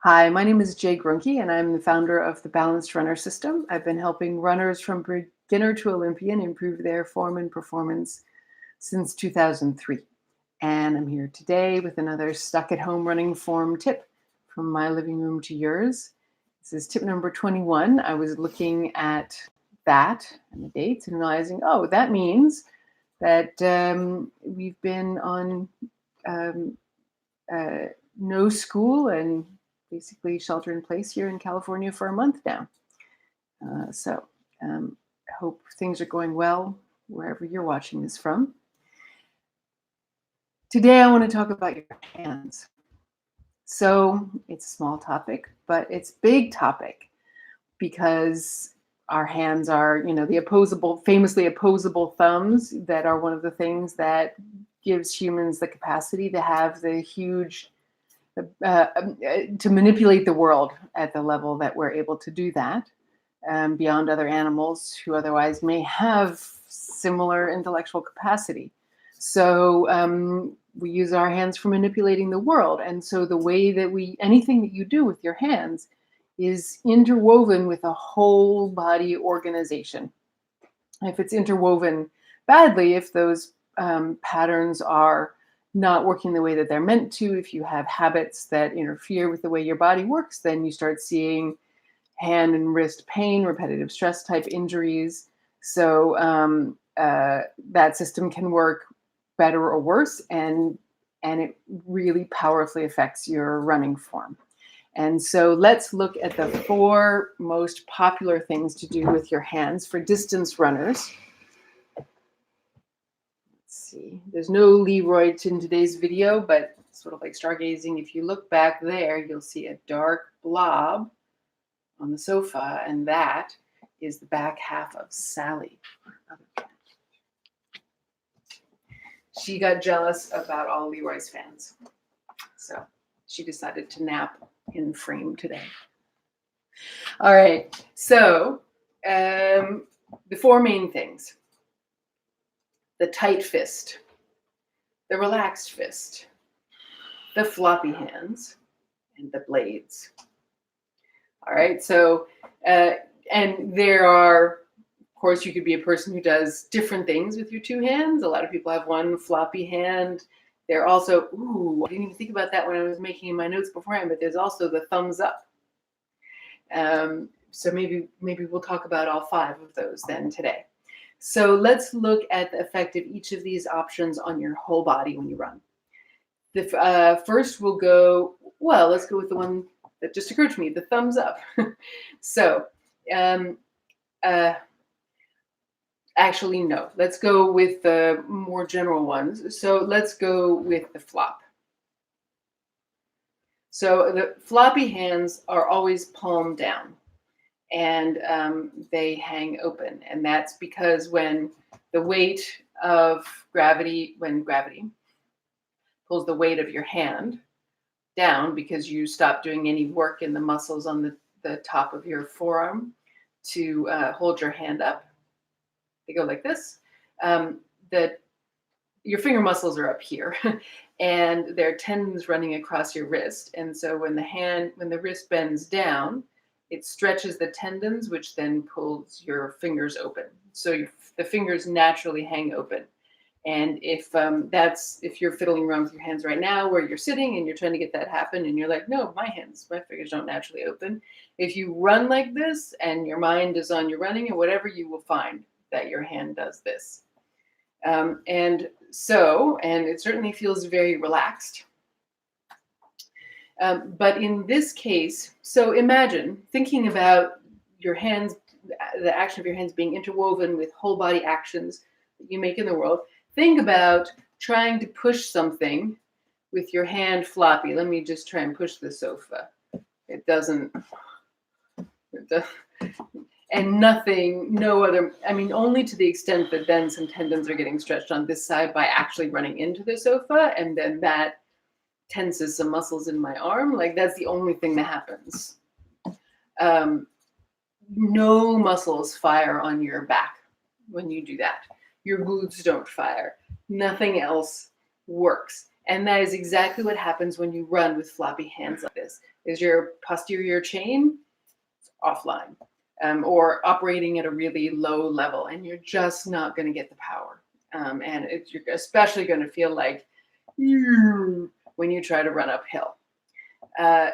Hi, my name is Jay Gruenke, and I'm the founder of the Balanced Runner System. I've been helping runners from beginner to Olympian improve their form and performance since 2003. And I'm here today with another stuck at home running form tip from my living room to yours. This is tip number 21. I was looking at that and the dates and realizing, oh, that means that we've been on um, uh, no school and basically shelter in place here in California for a month now. I hope things are going well wherever you're watching this from. Today, I want to talk about your hands. So it's a small topic, but it's a big topic because our hands are, the famously opposable thumbs that are one of the things that gives humans the capacity to have the huge to manipulate the world at the level that we're able to do that, beyond other animals who otherwise may have similar intellectual capacity. So we use our hands for manipulating the world. And so the way that anything that you do with your hands is interwoven with a whole body organization. If it's interwoven badly, if those patterns are not working the way that they're meant to, if you have habits that interfere with the way your body works, then you start seeing hand and wrist pain, repetitive stress type injuries. So that system can work better or worse, and it really powerfully affects your running form. And so let's look at the 4 most popular things to do with your hands for distance runners. See, there's no Leroy in today's video, but sort of like stargazing, if you look back there, you'll see a dark blob on the sofa, and that is the back half of Sally. She got jealous about all Leroy's fans, so she decided to nap in frame today. All right, so the 4 main things: the tight fist, the relaxed fist, the floppy hands, and the blades. All right, so, and there are, of course, you could be a person who does different things with your 2 hands. A lot of people have one floppy hand. There are also, I didn't even think about that when I was making my notes beforehand, but there's also the thumbs up. So maybe we'll talk about all 5 of those then today. So let's look at the effect of each of these options on your whole body when you run. First we'll go, let's go with the one that just occurred to me, the thumbs up. So actually, no, let's go with the more general ones. So let's go with the flop. So the floppy hands are always palm down, and they hang open. And that's because when the weight of gravity, when gravity pulls the weight of your hand down, because you stop doing any work in the muscles on the top of your forearm to hold your hand up, they go like this. Your finger muscles are up here, and there are tendons running across your wrist. And so when the wrist bends down, it stretches the tendons, which then pulls your fingers open. So the fingers naturally hang open. And if you're fiddling around with your hands right now where you're sitting and you're trying to get that happen and you're like, no, my fingers don't naturally open. If you run like this and your mind is on your running or whatever, you will find that your hand does this. And it certainly feels very relaxed. But in this case, so imagine thinking about your hands, the action of your hands being interwoven with whole body actions that you make in the world. Think about trying to push something with your hand floppy. Let me just try and push the sofa. And only to the extent that then some tendons are getting stretched on this side by actually running into the sofa, and then that tenses some muscles in my arm. Like, that's the only thing that happens. No muscles fire on your back when you do that. Your glutes don't fire. Nothing else works. And that is exactly what happens when you run with floppy hands like this. Is your posterior chain offline, or operating at a really low level, and you're just not going to get the power. And you're especially going to feel like when you try to run uphill. Uh,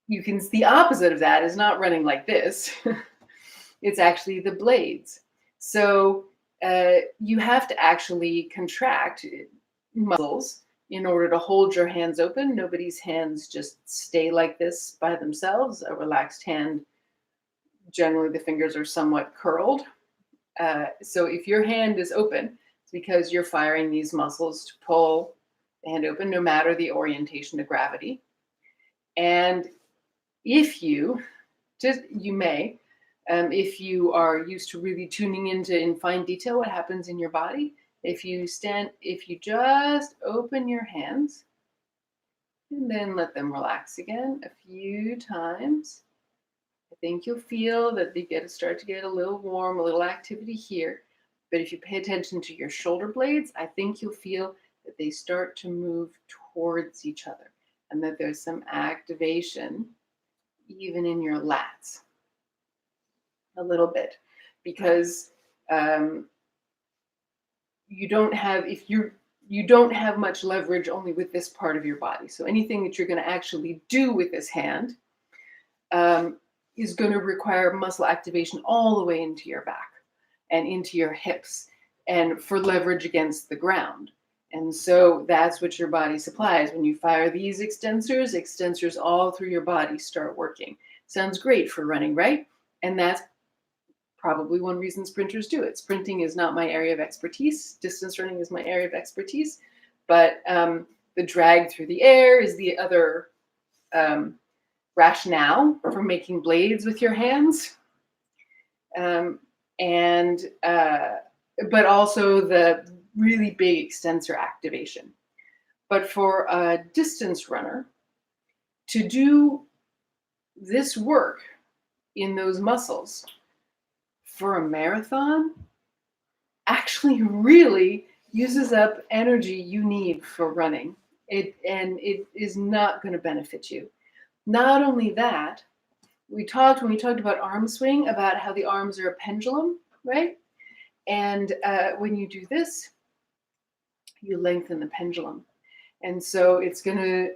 the opposite of that is not running like this. It's actually the blades. So you have to actually contract muscles in order to hold your hands open. Nobody's hands just stay like this by themselves. A relaxed hand, generally the fingers are somewhat curled. So if your hand is open, it's because you're firing these muscles to pull the hand open, no matter the orientation to gravity. And if you may, if you are used to really tuning into in fine detail what happens in your body, if you just open your hands and then let them relax again a few times, I think you'll feel that they start to get a little warm, a little activity here. But if you pay attention to your shoulder blades, I think you'll feel that they start to move towards each other and that there's some activation even in your lats a little bit, because you don't have much leverage only with this part of your body. So anything that you're going to actually do with this hand is going to require muscle activation all the way into your back and into your hips and for leverage against the ground. And so that's what your body supplies. When you fire these extensors all through your body start working. Sounds great for running, right? And that's probably one reason sprinters do it. Sprinting is not my area of expertise. Distance running is my area of expertise. But the drag through the air is the other rationale for making blades with your hands. But also the really big extensor activation. But for a distance runner, to do this work in those muscles for a marathon actually really uses up energy you need for running. It is not going to benefit you. Not only that, when we talked about arm swing, about how the arms are a pendulum, right? And when you do this, you lengthen the pendulum. And so it's going to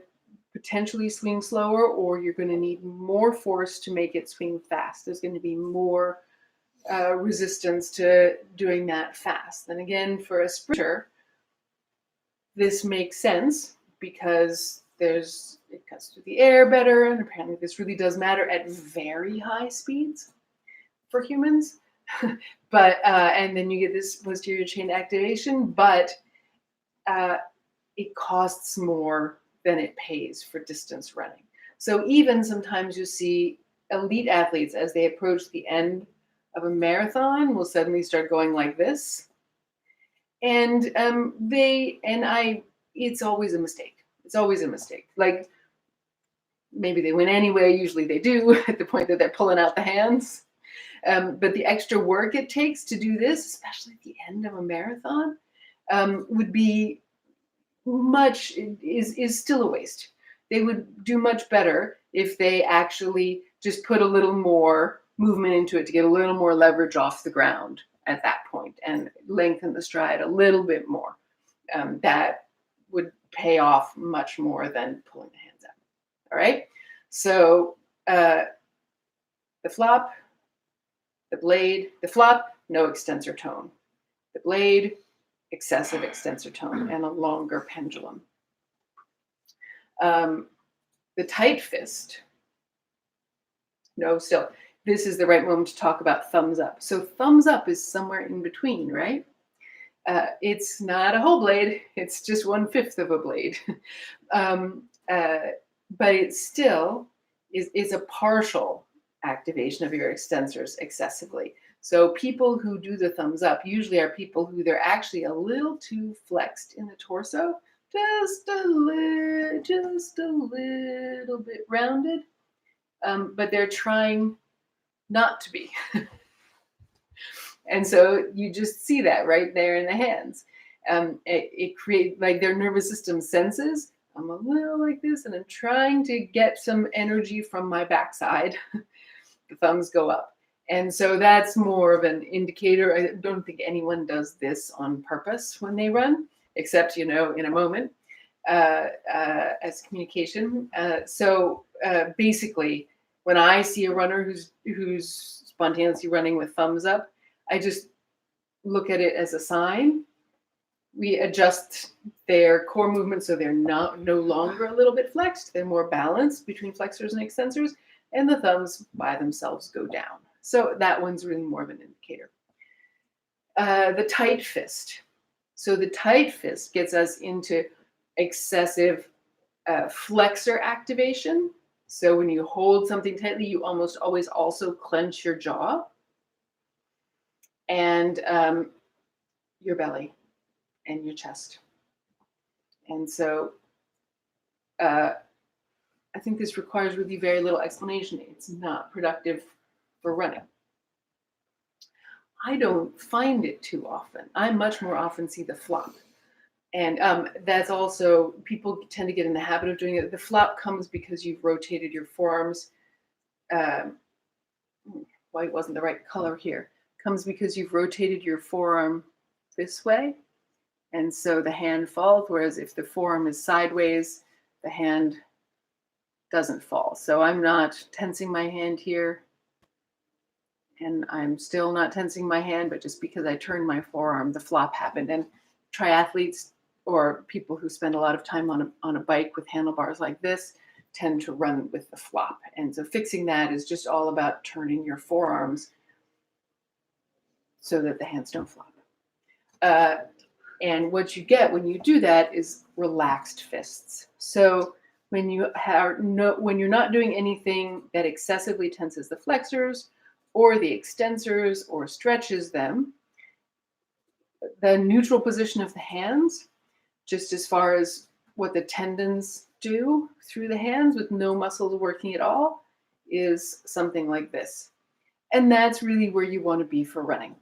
potentially swing slower, or you're going to need more force to make it swing fast. There's going to be more resistance to doing that fast. Then again, for a sprinter, this makes sense because it cuts through the air better, and apparently this really does matter at very high speeds for humans. But and then you get this posterior chain activation, but it costs more than it pays for distance running. So even sometimes you see elite athletes, as they approach the end of a marathon, will suddenly start going like this. And it's always a mistake. It's always a mistake. Like, maybe they win anyway. Usually they do at the point that they're pulling out the hands. But the extra work it takes to do this, especially at the end of a marathon, would be is still a waste. They would do much better if they actually just put a little more movement into it to get a little more leverage off the ground at that point and lengthen the stride a little bit more. That would pay off much more than pulling the hands out. All right. So the flop, the blade, the flop, no extensor tone. The blade, excessive extensor tone and a longer pendulum. The tight fist, no, still, this is the right moment to talk about thumbs up. So thumbs up is somewhere in between, right? It's not a whole blade, it's just 1/5 of a blade. But it still is a partial activation of your extensors excessively. So people who do the thumbs up usually are people who they're actually a little too flexed in the torso, just a little bit rounded, but they're trying not to be. And so you just see that right there in the hands. it creates, like, their nervous system senses I'm a little like this, and I'm trying to get some energy from my backside. The thumbs go up. And so that's more of an indicator. I don't think anyone does this on purpose when they run, except, in a moment, as communication. Basically, when I see a runner who's spontaneously running with thumbs up, I just look at it as a sign. We adjust their core movement so they're no longer a little bit flexed. They're more balanced between flexors and extensors, and the thumbs by themselves go down. So that one's really more of an indicator. The tight fist. So the tight fist gets us into excessive flexor activation. So when you hold something tightly, you almost always also clench your jaw and your belly and your chest. And so I think this requires really very little explanation. It's not productive for running. I don't find it too often. I much more often see the flop. And that's also, people tend to get in the habit of doing it. The flop comes because you've rotated your forearms. White wasn't the right color here. Comes because you've rotated your forearm this way. And so the hand falls, whereas if the forearm is sideways, the hand doesn't fall. So I'm not tensing my hand here, and I'm still not tensing my hand, but just because I turned my forearm, the flop happened. And triathletes or people who spend a lot of time on a bike with handlebars like this tend to run with the flop. And so fixing that is just all about turning your forearms so that the hands don't flop. And what you get when you do that is relaxed fists. So when you're not doing anything that excessively tenses the flexors or the extensors or stretches them, the neutral position of the hands, just as far as what the tendons do through the hands with no muscles working at all, is something like this. And that's really where you want to be for running.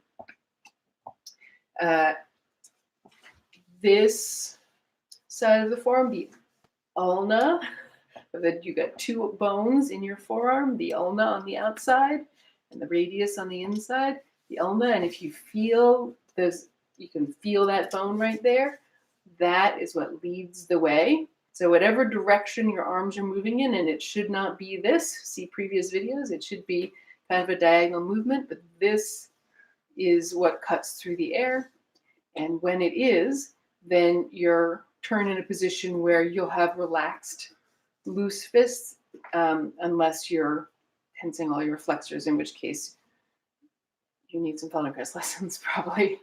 This side of the forearm, the ulna, that you got two bones in your forearm, the ulna on the outside and the radius on the inside, the ulna. And if you feel this, you can feel that bone right there. That is what leads the way. So whatever direction your arms are moving in, and it should not be this, see previous videos, it should be kind of a diagonal movement, but this is what cuts through the air. And when it is, then you're turned in a position where you'll have relaxed, loose fists, unless you're tensing all your flexors, in which case you need some Feldenkrais lessons probably,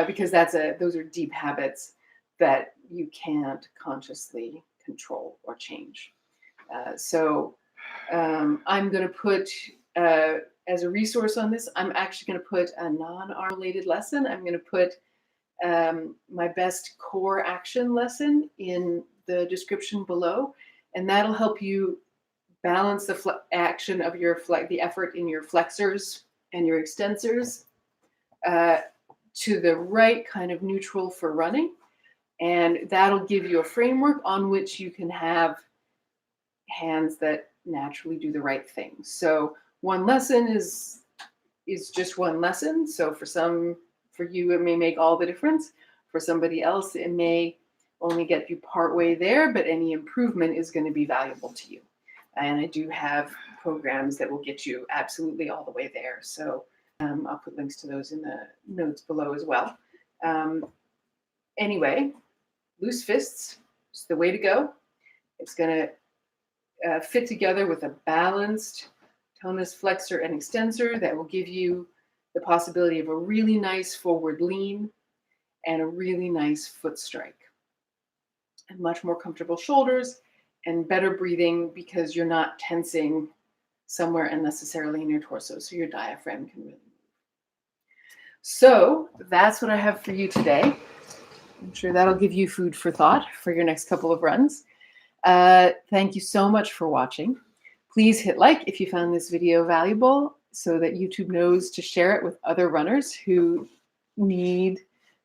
because those are deep habits that you can't consciously control or change. I'm going to put, as a resource on this, I'm actually going to put a non-arm related lesson. I'm going to put my best core action lesson in the description below, and that'll help you balance the action of the effort in your flexors and your extensors to the right kind of neutral for running, and that'll give you a framework on which you can have hands that naturally do the right thing. So one lesson is just one lesson. So for you, it may make all the difference. For somebody else, it may only get you partway there, but any improvement is going to be valuable to you. And I do have programs that will get you absolutely all the way there. So I'll put links to those in the notes below as well. Anyway, loose fists is the way to go. It's going to fit together with a balanced tonus flexor and extensor that will give you the possibility of a really nice forward lean and a really nice foot strike, and much more comfortable shoulders and better breathing because you're not tensing somewhere unnecessarily in your torso, so your diaphragm can really move. So that's what I have for you today. I'm sure that'll give you food for thought for your next couple of runs. Thank you so much for watching. Please hit like if you found this video valuable so that YouTube knows to share it with other runners who need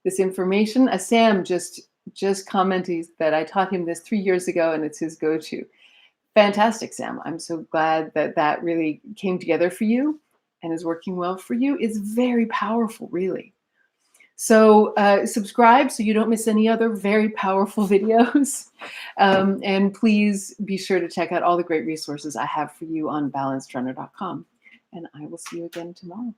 this information. Sam just commented that I taught him this 3 years ago and it's his go-to. Fantastic, Sam. I'm so glad that that really came together for you and is working well for you. It's very powerful, really. So subscribe so you don't miss any other very powerful videos. And please be sure to check out all the great resources I have for you on balancedrunner.com. And I will see you again tomorrow.